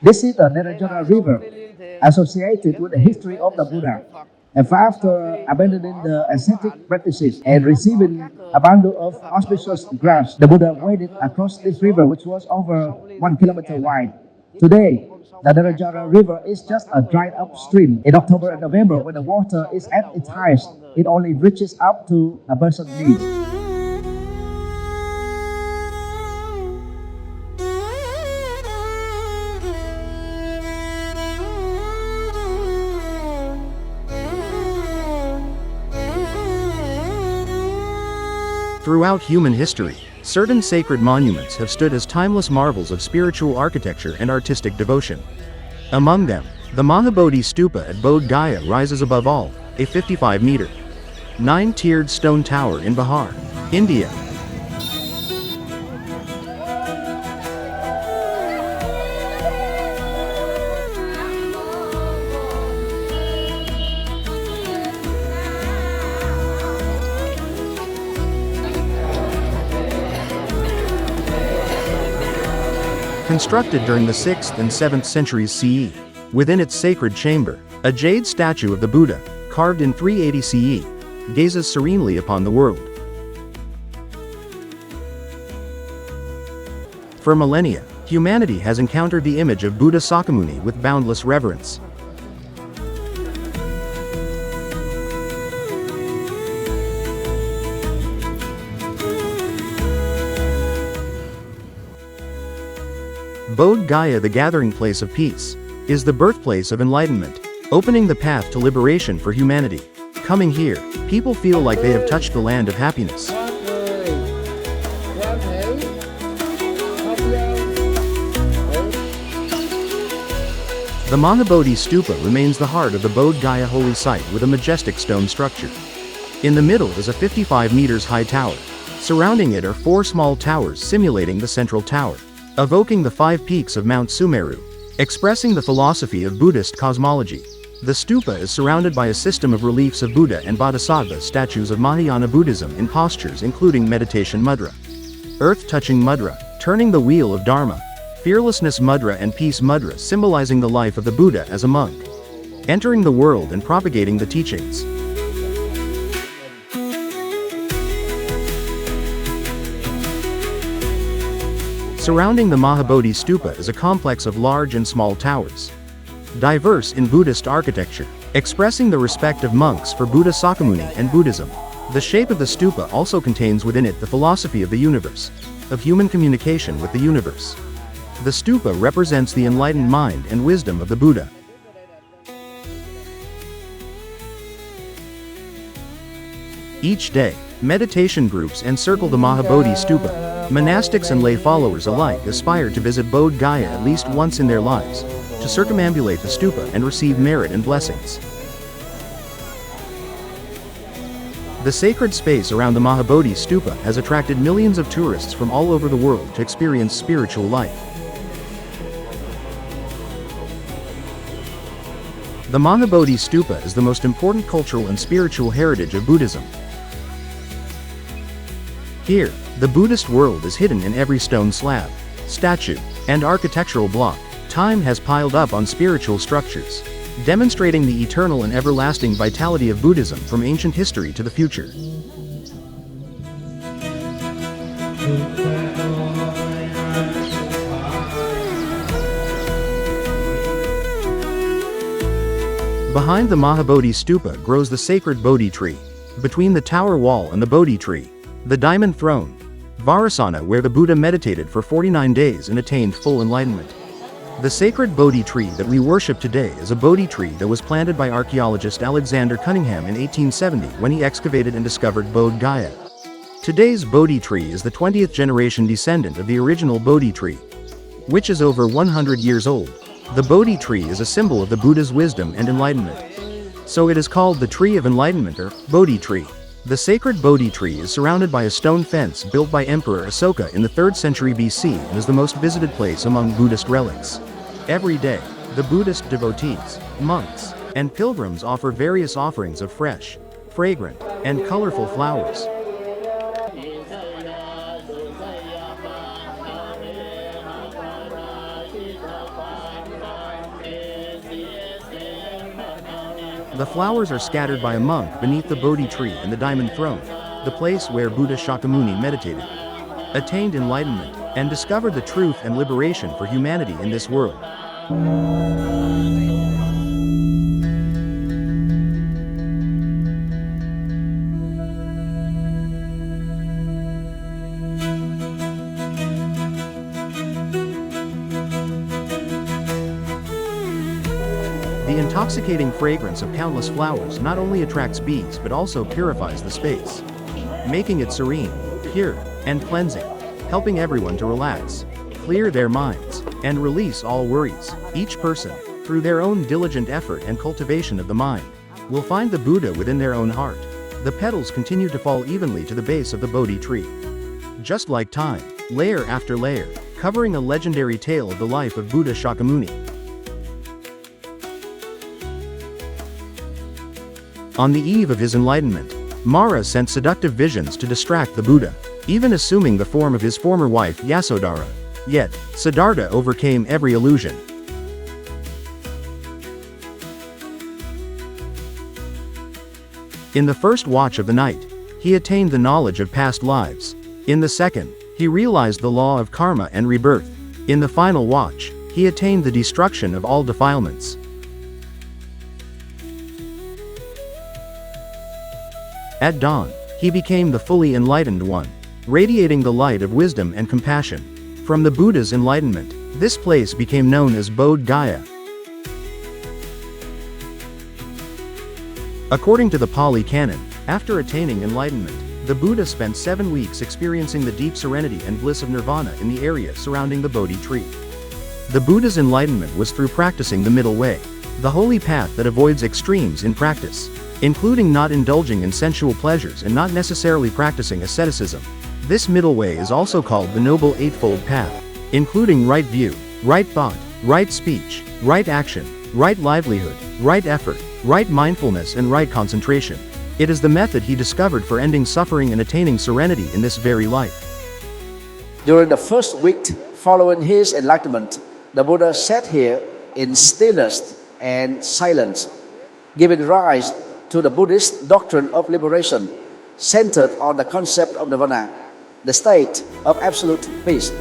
This is the Narayana River, associated with the history of the Buddha. And after abandoning the ascetic practices and receiving a bundle of auspicious grants, the Buddha waded across this river, which was over 1 kilometer wide. Today, the Narayana River is just a dried up stream. In October and November, when the water is at its highest, it only reaches up to a person's knees. Throughout human history, certain sacred monuments have stood as timeless marvels of spiritual architecture and artistic devotion. Among them, the Mahabodhi Stupa at Bodh Gaya rises above all, a 55-meter, 9-tiered stone tower in Bihar, India. Constructed during the 6th and 7th centuries CE, within its sacred chamber, a jade statue of the Buddha, carved in 380 CE, gazes serenely upon the world. For millennia, humanity has encountered the image of Buddha Sakyamuni with boundless reverence. Bodh Gaya, the gathering place of peace, is the birthplace of enlightenment, opening the path to liberation for humanity. Coming here, people feel like they have touched the land of happiness. The Mahabodhi Stupa remains the heart of the Bodh Gaya holy site with a majestic stone structure. In the middle is a 55 meters high tower. Surrounding it are 4 small towers simulating the central tower, evoking the 5 peaks of Mount Sumeru, expressing the philosophy of Buddhist cosmology. The stupa is surrounded by a system of reliefs of Buddha and Bodhisattva statues of Mahayana Buddhism in postures including meditation mudra, earth-touching mudra, turning the wheel of Dharma, fearlessness mudra and peace mudra symbolizing the life of the Buddha as a monk, entering the world and propagating the teachings. Surrounding the Mahabodhi Stupa is a complex of large and small towers, diverse in Buddhist architecture, expressing the respect of monks for Buddha Sakyamuni and Buddhism. The shape of the stupa also contains within it the philosophy of the universe, of human communication with the universe. The stupa represents the enlightened mind and wisdom of the Buddha. Each day, meditation groups encircle the Mahabodhi Stupa. Monastics and lay followers alike aspire to visit Bodh Gaya at least once in their lives, to circumambulate the stupa and receive merit and blessings. The sacred space around the Mahabodhi Stupa has attracted millions of tourists from all over the world to experience spiritual life. The Mahabodhi Stupa is the most important cultural and spiritual heritage of Buddhism. Here, the Buddhist world is hidden in every stone slab, statue, and architectural block. Time has piled up on spiritual structures, demonstrating the eternal and everlasting vitality of Buddhism from ancient history to the future. Behind the Mahabodhi Stupa grows the sacred Bodhi tree. Between the tower wall and the Bodhi tree, the diamond throne, Varasana, where the Buddha meditated for 49 days and attained full enlightenment. The sacred Bodhi tree that we worship today is a Bodhi tree that was planted by archaeologist Alexander Cunningham in 1870 when he excavated and discovered Bodh Gaya. Today's Bodhi tree is the 20th generation descendant of the original Bodhi tree, which is over 100 years old. The Bodhi tree is a symbol of the Buddha's wisdom and enlightenment, so it is called the Tree of Enlightenment or Bodhi tree. The sacred Bodhi tree is surrounded by a stone fence built by Emperor Asoka in the 3rd century BC and is the most visited place among Buddhist relics. Every day, the Buddhist devotees, monks, and pilgrims offer various offerings of fresh, fragrant, and colorful flowers. The flowers are scattered by a monk beneath the Bodhi tree and the diamond throne, the place where Buddha Shakyamuni meditated, attained enlightenment, and discovered the truth and liberation for humanity in this world. The intoxicating fragrance of countless flowers not only attracts bees but also purifies the space, making it serene, pure, and cleansing, helping everyone to relax, clear their minds, and release all worries. Each person, through their own diligent effort and cultivation of the mind, will find the Buddha within their own heart. The petals continue to fall evenly to the base of the Bodhi tree. Just like time, layer after layer, covering a legendary tale of the life of Buddha Shakyamuni. On the eve of his enlightenment, Mara sent seductive visions to distract the Buddha, even assuming the form of his former wife Yasodhara. Yet, Siddhartha overcame every illusion. In the first watch of the night, he attained the knowledge of past lives. In the second, he realized the law of karma and rebirth. In the final watch, he attained the destruction of all defilements. At dawn, he became the fully enlightened one, radiating the light of wisdom and compassion. From the Buddha's enlightenment, this place became known as Bodh Gaya. According to the Pali Canon, after attaining enlightenment, the Buddha spent 7 weeks experiencing the deep serenity and bliss of nirvana in the area surrounding the Bodhi tree. The Buddha's enlightenment was through practicing the middle way, the holy path that avoids extremes in practice, including not indulging in sensual pleasures and not necessarily practicing asceticism. This middle way is also called the Noble Eightfold Path, including right view, right thought, right speech, right action, right livelihood, right effort, right mindfulness and right concentration. It is the method he discovered for ending suffering and attaining serenity in this very life. During the first week following his enlightenment, the Buddha sat here in stillness and silence, giving rise to the Buddhist doctrine of liberation, centered on the concept of nirvana, the state of absolute peace.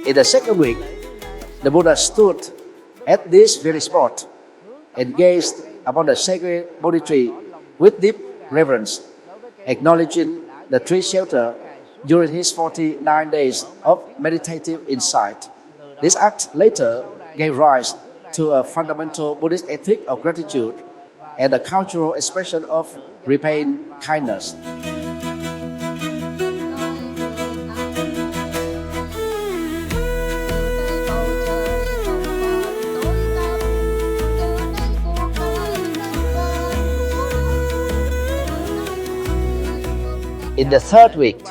In the second week, the Buddha stood at this very spot and gazed upon the sacred Bodhi tree with deep reverence, acknowledging the tree's shelter during his 49 days of meditative insight. This act later gave rise to a fundamental Buddhist ethic of gratitude and a cultural expression of repaying kindness. In the third week,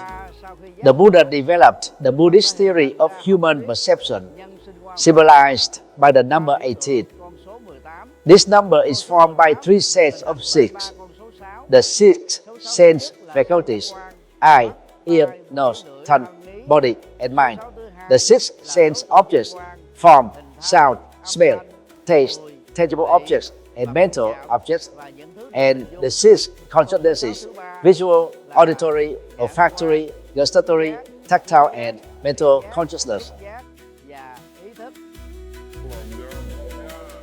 the Buddha developed the Buddhist theory of human perception, symbolized by the number 18. This number is formed by 3 sets of 6. The 6 sense faculties, eye, ear, nose, tongue, body, and mind. The 6 sense objects, form, sound, smell, taste, tangible objects, and mental objects. And the 6 consciousnesses, visual, auditory, olfactory, gustatory, tactile, and mental consciousness.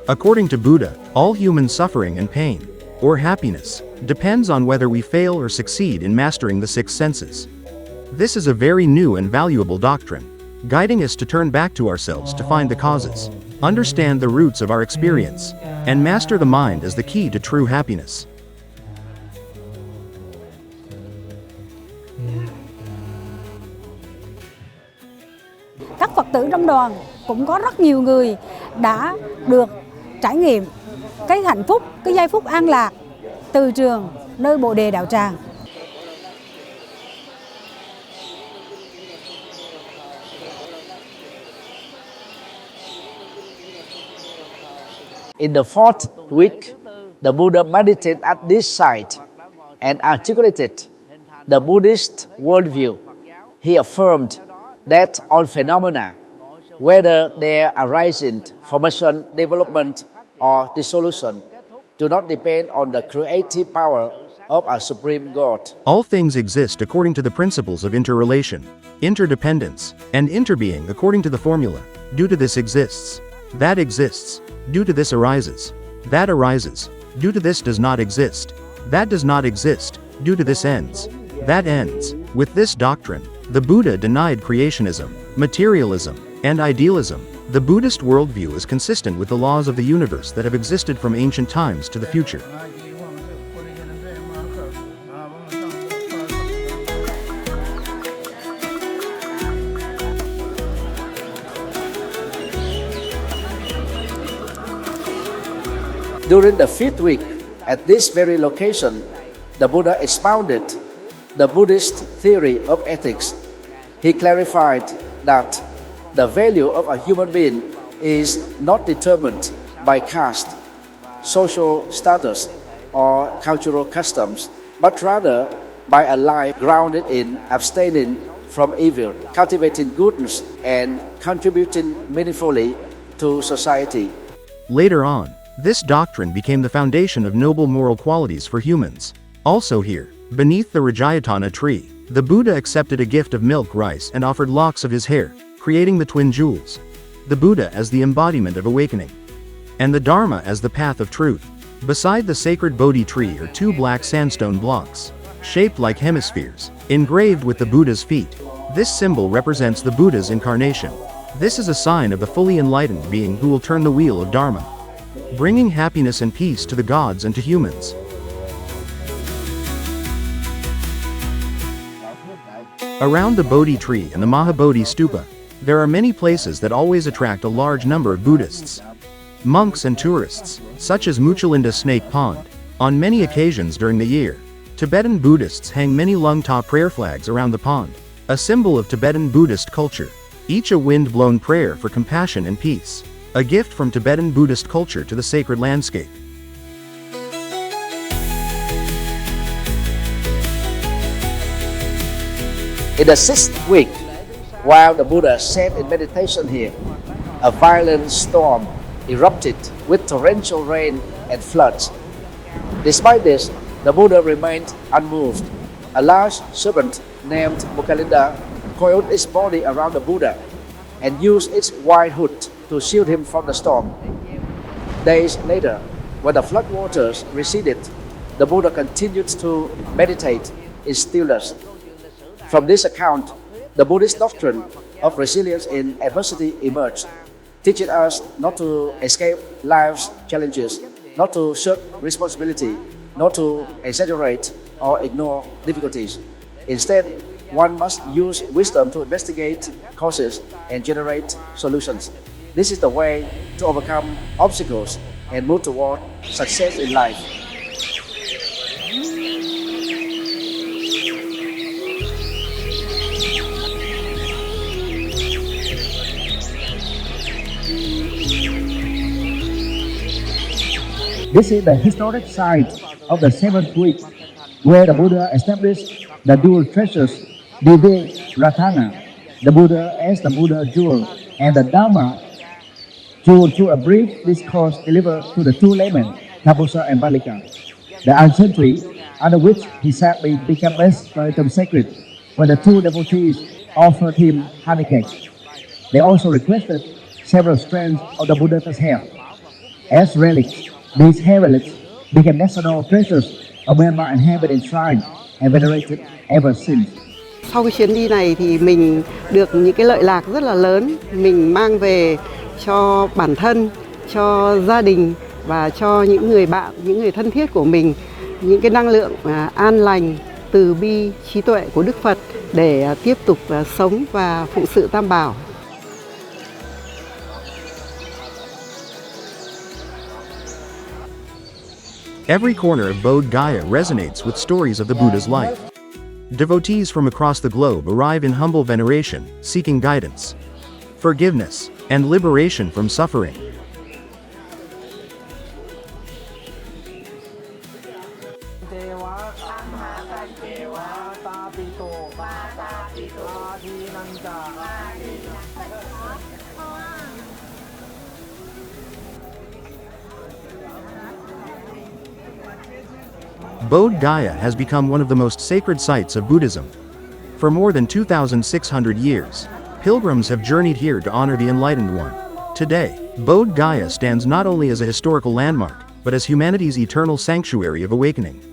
According to Buddha, all human suffering and pain, or happiness, depends on whether we fail or succeed in mastering the 6 senses. This is a very new and valuable doctrine, guiding us to turn back to ourselves to find the causes, understand the roots of our experience, and master the mind as the key to true happiness. Các Phật tử trong đoàn cũng có rất nhiều người đã được trải nghiệm cái hạnh phúc, cái giây phút an lạc từ trường nơi Bồ Đề Đạo Tràng. In the fourth week, the Buddha meditated at this site and articulated the Buddhist worldview. He affirmed that all phenomena, whether their arising, formation, development, or dissolution, do not depend on the creative power of a supreme God. All things exist according to the principles of interrelation, interdependence, and interbeing according to the formula, due to this exists, that exists, due to this arises, that arises, due to this does not exist, that does not exist, due to this ends, that ends. With this doctrine, the Buddha denied creationism, materialism, and idealism. The Buddhist worldview is consistent with the laws of the universe that have existed from ancient times to the future. During the fifth week, at this very location, the Buddha expounded the Buddhist theory of ethics. He clarified that the value of a human being is not determined by caste, social status, or cultural customs, but rather by a life grounded in abstaining from evil, cultivating goodness, and contributing meaningfully to society. Later on, this doctrine became the foundation of noble moral qualities for humans. Also here, beneath the Rajayatana tree, the Buddha accepted a gift of milk rice and offered locks of his hair, creating the twin jewels. The Buddha as the embodiment of awakening, and the Dharma as the path of truth. Beside the sacred Bodhi tree are two black sandstone blocks, shaped like hemispheres, engraved with the Buddha's feet. This symbol represents the Buddha's incarnation. This is a sign of the fully enlightened being who will turn the wheel of Dharma, bringing happiness and peace to the gods and to humans. Around the Bodhi tree and the Mahabodhi stupa, there are many places that always attract a large number of Buddhists, monks and tourists, such as Muchalinda Snake Pond. On many occasions during the year, Tibetan Buddhists hang many Lungta prayer flags around the pond, a symbol of Tibetan Buddhist culture, each a wind-blown prayer for compassion and peace, a gift from Tibetan Buddhist culture to the sacred landscape. In the sixth week, while the Buddha sat in meditation here, a violent storm erupted with torrential rain and floods. Despite this, the Buddha remained unmoved. A large serpent named Muchalinda coiled its body around the Buddha and used its wide hood to shield him from the storm. Days later, when the floodwaters receded, the Buddha continued to meditate in stillness. From this account, the Buddhist doctrine of resilience in adversity emerged, teaching us not to escape life's challenges, not to shirk responsibility, not to exaggerate or ignore difficulties. Instead, one must use wisdom to investigate causes and generate solutions. This is the way to overcome obstacles and move toward success in life. This is the historic site of the seventh week, where the Buddha established the dual treasures, Divya Ratana, the Buddha as the Buddha jewel, and the Dharma jewel through a brief discourse delivered to the two laymen, Taposa and Balika. The ancient tree under which he sat became less sacred when the two devotees offered him honey cakes. They also requested several strands of the Buddha's hair as relics. These hair relics became national treasures of Myanmar and have been enshrined and venerated ever since. Sau cái chuyến đi này thì mình được những cái lợi lạc rất là lớn. Mình mang về cho bản thân, cho gia đình và cho những người bạn, những người thân thiết của mình những cái năng lượng an lành, từ bi, trí tuệ của Đức Phật để tiếp tục sống và phụng sự Tam Bảo. Every corner of Bodh Gaya resonates with stories of the Buddha's life. Devotees from across the globe arrive in humble veneration, seeking guidance, forgiveness, and liberation from suffering. Bodh Gaya has become one of the most sacred sites of Buddhism. For more than 2,600 years, pilgrims have journeyed here to honor the Enlightened One. Today, Bodh Gaya stands not only as a historical landmark, but as humanity's eternal sanctuary of awakening.